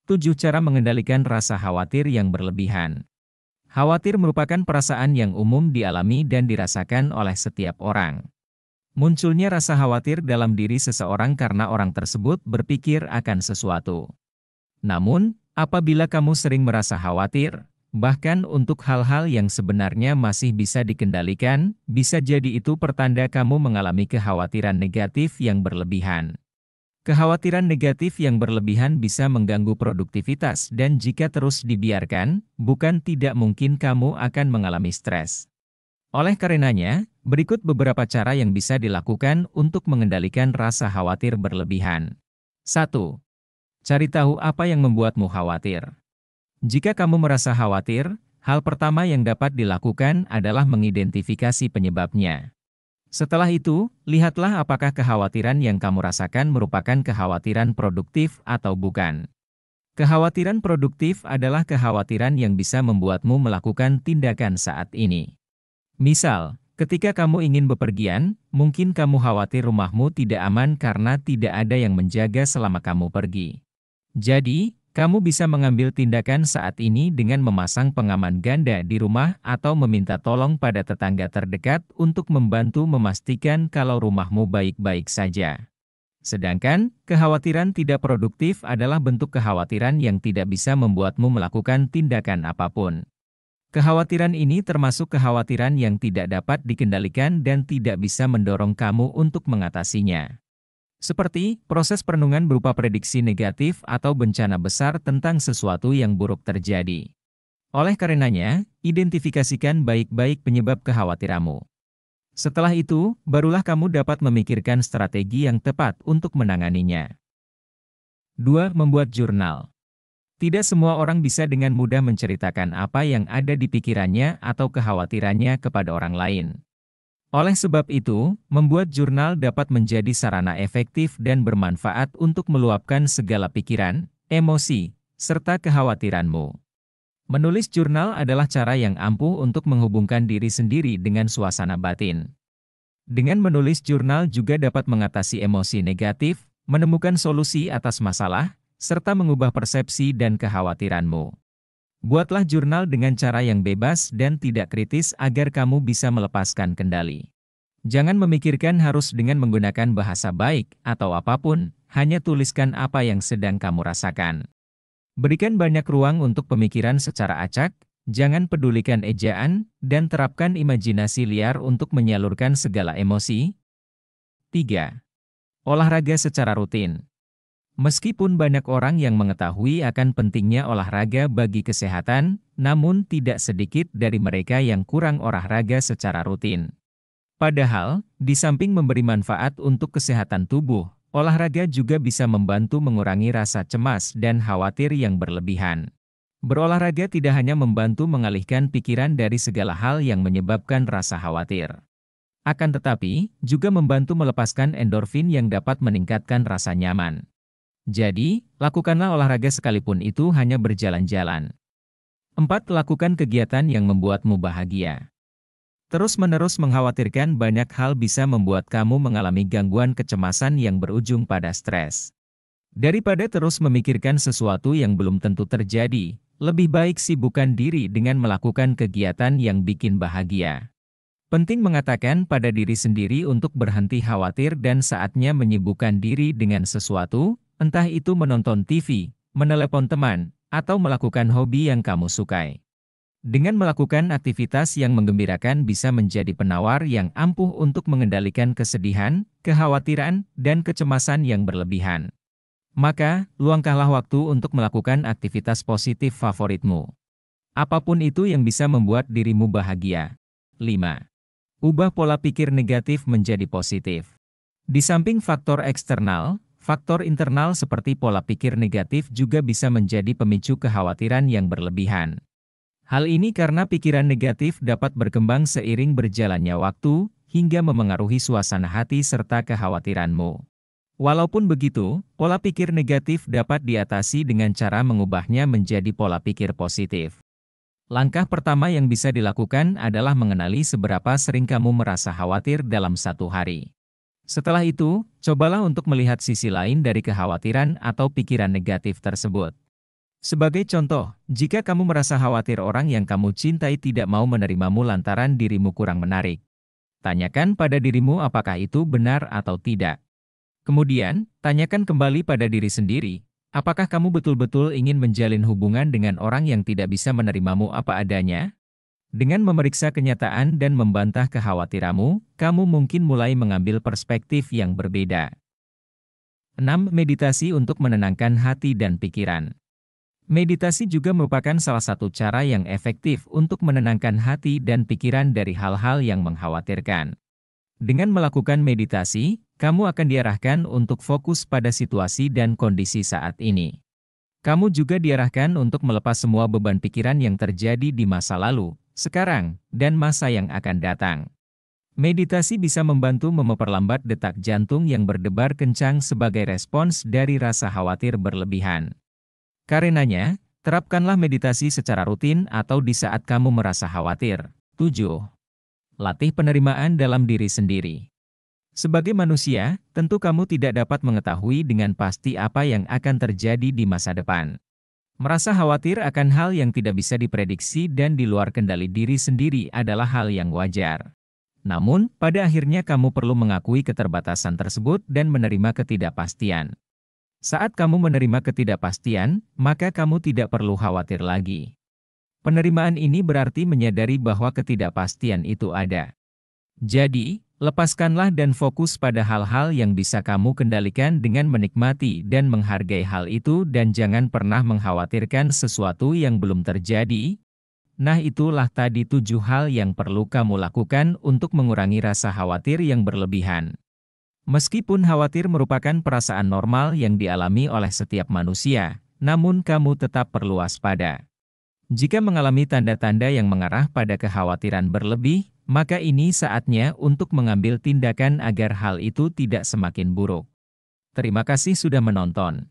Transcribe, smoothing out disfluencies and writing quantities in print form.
7 cara mengendalikan rasa khawatir yang berlebihan. Khawatir merupakan perasaan yang umum dialami dan dirasakan oleh setiap orang. Munculnya rasa khawatir dalam diri seseorang karena orang tersebut berpikir akan sesuatu. Namun, apabila kamu sering merasa khawatir, bahkan untuk hal-hal yang sebenarnya masih bisa dikendalikan, bisa jadi itu pertanda kamu mengalami kekhawatiran negatif yang berlebihan. Kekhawatiran negatif yang berlebihan bisa mengganggu produktivitas dan jika terus dibiarkan, bukan tidak mungkin kamu akan mengalami stres. Oleh karenanya, berikut beberapa cara yang bisa dilakukan untuk mengendalikan rasa khawatir berlebihan. 1. Cari tahu apa yang membuatmu khawatir. Jika kamu merasa khawatir, hal pertama yang dapat dilakukan adalah mengidentifikasi penyebabnya. Setelah itu, lihatlah apakah kekhawatiran yang kamu rasakan merupakan kekhawatiran produktif atau bukan. Kekhawatiran produktif adalah kekhawatiran yang bisa membuatmu melakukan tindakan saat ini. Misal, ketika kamu ingin bepergian, mungkin kamu khawatir rumahmu tidak aman karena tidak ada yang menjaga selama kamu pergi. Jadi, kamu bisa mengambil tindakan saat ini dengan memasang pengaman ganda di rumah atau meminta tolong pada tetangga terdekat untuk membantu memastikan kalau rumahmu baik-baik saja. Sedangkan, kekhawatiran tidak produktif adalah bentuk kekhawatiran yang tidak bisa membuatmu melakukan tindakan apapun. Kekhawatiran ini termasuk kekhawatiran yang tidak dapat dikendalikan dan tidak bisa mendorong kamu untuk mengatasinya. Seperti, proses perenungan berupa prediksi negatif atau bencana besar tentang sesuatu yang buruk terjadi. Oleh karenanya, identifikasikan baik-baik penyebab kekhawatiranmu. Setelah itu, barulah kamu dapat memikirkan strategi yang tepat untuk menanganinya. 2. Membuat jurnal. Tidak semua orang bisa dengan mudah menceritakan apa yang ada di pikirannya atau kekhawatirannya kepada orang lain. Oleh sebab itu, membuat jurnal dapat menjadi sarana efektif dan bermanfaat untuk meluapkan segala pikiran, emosi, serta kekhawatiranmu. Menulis jurnal adalah cara yang ampuh untuk menghubungkan diri sendiri dengan suasana batin. Dengan menulis jurnal juga dapat mengatasi emosi negatif, menemukan solusi atas masalah, serta mengubah persepsi dan kekhawatiranmu. Buatlah jurnal dengan cara yang bebas dan tidak kritis agar kamu bisa melepaskan kendali. Jangan memikirkan harus dengan menggunakan bahasa baik atau apapun, hanya tuliskan apa yang sedang kamu rasakan. Berikan banyak ruang untuk pemikiran secara acak, jangan pedulikan ejaan, dan terapkan imajinasi liar untuk menyalurkan segala emosi. 3. Olahraga secara rutin. Meskipun banyak orang yang mengetahui akan pentingnya olahraga bagi kesehatan, namun tidak sedikit dari mereka yang kurang olahraga secara rutin. Padahal, di samping memberi manfaat untuk kesehatan tubuh, olahraga juga bisa membantu mengurangi rasa cemas dan khawatir yang berlebihan. Berolahraga tidak hanya membantu mengalihkan pikiran dari segala hal yang menyebabkan rasa khawatir. Akan tetapi, juga membantu melepaskan endorfin yang dapat meningkatkan rasa nyaman. Jadi, lakukanlah olahraga sekalipun itu hanya berjalan-jalan. 4. Lakukan kegiatan yang membuatmu bahagia. Terus-menerus mengkhawatirkan banyak hal bisa membuat kamu mengalami gangguan kecemasan yang berujung pada stres. Daripada terus memikirkan sesuatu yang belum tentu terjadi, lebih baik sibukkan diri dengan melakukan kegiatan yang bikin bahagia. Penting mengatakan pada diri sendiri untuk berhenti khawatir dan saatnya menyibukkan diri dengan sesuatu, entah itu menonton TV, menelepon teman, atau melakukan hobi yang kamu sukai. Dengan melakukan aktivitas yang menggembirakan bisa menjadi penawar yang ampuh untuk mengendalikan kesedihan, kekhawatiran, dan kecemasan yang berlebihan. Maka, luangkanlah waktu untuk melakukan aktivitas positif favoritmu. Apapun itu yang bisa membuat dirimu bahagia. 5. Ubah pola pikir negatif menjadi positif. Di samping faktor eksternal, faktor internal seperti pola pikir negatif juga bisa menjadi pemicu kekhawatiran yang berlebihan. Hal ini karena pikiran negatif dapat berkembang seiring berjalannya waktu, hingga memengaruhi suasana hati serta kekhawatiranmu. Walaupun begitu, pola pikir negatif dapat diatasi dengan cara mengubahnya menjadi pola pikir positif. Langkah pertama yang bisa dilakukan adalah mengenali seberapa sering kamu merasa khawatir dalam satu hari. Setelah itu, cobalah untuk melihat sisi lain dari kekhawatiran atau pikiran negatif tersebut. Sebagai contoh, jika kamu merasa khawatir orang yang kamu cintai tidak mau menerimamu lantaran dirimu kurang menarik, tanyakan pada dirimu apakah itu benar atau tidak. Kemudian, tanyakan kembali pada diri sendiri, apakah kamu betul-betul ingin menjalin hubungan dengan orang yang tidak bisa menerimamu apa adanya? Dengan memeriksa kenyataan dan membantah kekhawatiranmu, kamu mungkin mulai mengambil perspektif yang berbeda. 6. Meditasi untuk menenangkan hati dan pikiran. Meditasi juga merupakan salah satu cara yang efektif untuk menenangkan hati dan pikiran dari hal-hal yang mengkhawatirkan. Dengan melakukan meditasi, kamu akan diarahkan untuk fokus pada situasi dan kondisi saat ini. Kamu juga diarahkan untuk melepas semua beban pikiran yang terjadi di masa lalu, sekarang, dan masa yang akan datang. Meditasi bisa membantu memperlambat detak jantung yang berdebar kencang sebagai respons dari rasa khawatir berlebihan. Karenanya, terapkanlah meditasi secara rutin atau di saat kamu merasa khawatir. 7. Latih penerimaan dalam diri sendiri. Sebagai manusia, tentu kamu tidak dapat mengetahui dengan pasti apa yang akan terjadi di masa depan. Merasa khawatir akan hal yang tidak bisa diprediksi dan di luar kendali diri sendiri adalah hal yang wajar. Namun, pada akhirnya kamu perlu mengakui keterbatasan tersebut dan menerima ketidakpastian. Saat kamu menerima ketidakpastian, maka kamu tidak perlu khawatir lagi. Penerimaan ini berarti menyadari bahwa ketidakpastian itu ada. Jadi, lepaskanlah dan fokus pada hal-hal yang bisa kamu kendalikan dengan menikmati dan menghargai hal itu dan jangan pernah mengkhawatirkan sesuatu yang belum terjadi. Nah, itulah tadi 7 hal yang perlu kamu lakukan untuk mengurangi rasa khawatir yang berlebihan. Meskipun khawatir merupakan perasaan normal yang dialami oleh setiap manusia, namun kamu tetap perlu waspada. Jika mengalami tanda-tanda yang mengarah pada kekhawatiran berlebih, maka ini saatnya untuk mengambil tindakan agar hal itu tidak semakin buruk. Terima kasih sudah menonton.